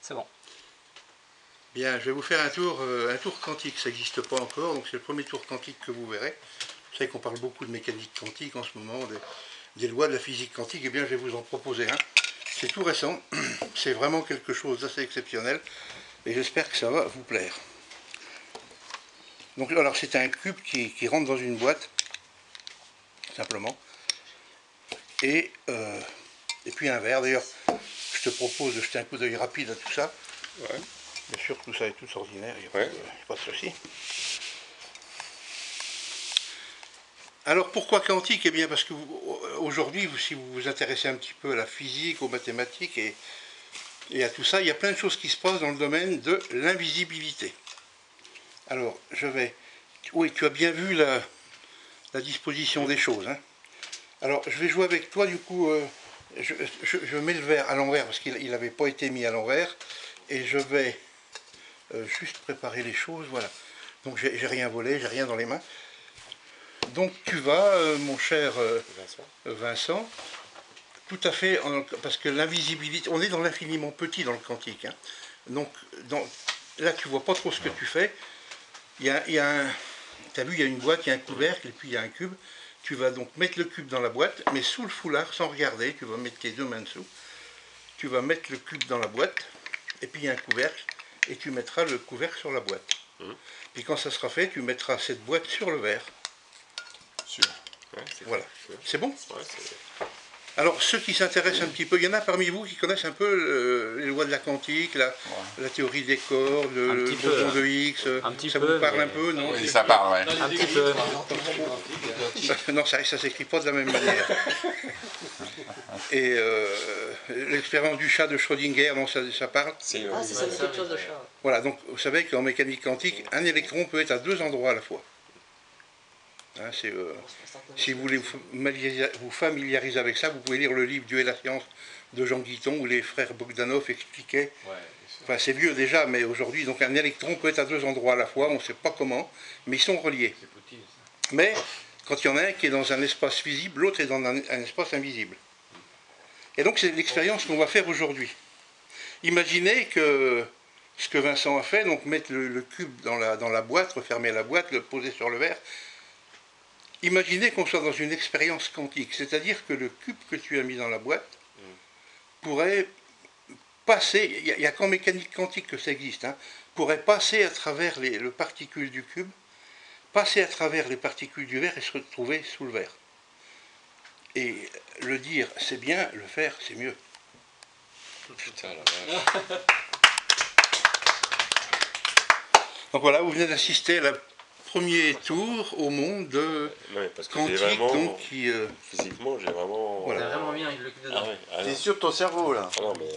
C'est bon. Bien, je vais vous faire un tour quantique, ça n'existe pas encore, donc c'est le premier tour quantique que vous verrez. Vous savez qu'on parle beaucoup de mécanique quantique en ce moment, des lois de la physique quantique, et bien je vais vous en proposer un. C'est tout récent, c'est vraiment quelque chose d'assez exceptionnel, et j'espère que ça va vous plaire. Donc alors c'est un cube qui rentre dans une boîte, simplement, et puis un verre. D'ailleurs, je te propose de jeter un coup d'œil rapide à tout ça. Ouais. Bien sûr, tout ça est tout ordinaire, il n'y a pas de souci. Alors pourquoi quantique? Eh bien parce que aujourd'hui, si vous vous intéressez un petit peu à la physique, aux mathématiques et à tout ça, il y a plein de choses qui se passent dans le domaine de l'invisibilité. Alors, oui, tu as bien vu la disposition des choses. Hein. Alors, je vais jouer avec toi, du coup, je mets le verre à l'envers parce qu'il n'avait pas été mis à l'envers. Et je vais juste préparer les choses, voilà. Donc, j'ai rien volé, j'ai rien dans les mains. Donc, tu vas, mon cher Vincent, tout à fait, parce que l'invisibilité, on est dans l'infiniment petit dans le quantique. Hein. Donc, là, tu vois pas trop ce que tu fais. Tu as vu, il y a une boîte, il y a un couvercle, et puis il y a un cube. Tu vas donc mettre le cube dans la boîte, mais sous le foulard, sans regarder. Tu vas mettre tes deux mains dessous. Tu vas mettre le cube dans la boîte, et puis il y a un couvercle, et tu mettras le couvercle sur la boîte. Puis quand ça sera fait, tu mettras cette boîte sur le verre. Ouais, voilà. C'est bon? Ouais, alors, ceux qui s'intéressent un petit peu, il y en a parmi vous qui connaissent un peu les lois de la quantique, la théorie des cordes, le boson de Higgs, ça vous parle un peu, non? Oui, ça parle, ouais. Un petit peu. Non, ça ne s'écrit pas de la même manière. Et l'expérience du chat de Schrödinger, non, ça parle? C'est ça, quelque chose de chat. Voilà, donc vous savez qu'en mécanique quantique, un électron peut être à deux endroits à la fois. Hein, si vous voulez vous familiariser avec ça, vous pouvez lire le livre Dieu et la science de Jean Guiton où les frères Bogdanov expliquaient, enfin c'est vieux déjà, mais aujourd'hui, donc un électron peut être à deux endroits à la fois, on ne sait pas comment, mais ils sont reliés. Mais quand il y en a un qui est dans un espace visible, l'autre est dans un espace invisible. Et donc c'est l'expérience qu'on va faire aujourd'hui. Imaginez que ce que Vincent a fait, donc mettre le cube dans la boîte, refermer la boîte, le poser sur le verre. Imaginez qu'on soit dans une expérience quantique, c'est-à-dire que le cube que tu as mis dans la boîte pourrait passer, il n'y a qu'en mécanique quantique que ça existe, hein, pourrait passer à travers les particules du cube, passer à travers les particules du verre et se retrouver sous le verre. Et le dire c'est bien, le faire c'est mieux. Putain, la vache. Donc voilà, vous venez d'assister à la premier tour au monde de quantique, donc qui... Physiquement, j'ai vraiment... Voilà. T'as vraiment mis le cube dedans. Ah ouais, T'es sûr de ton cerveau, là? Ah non, mais...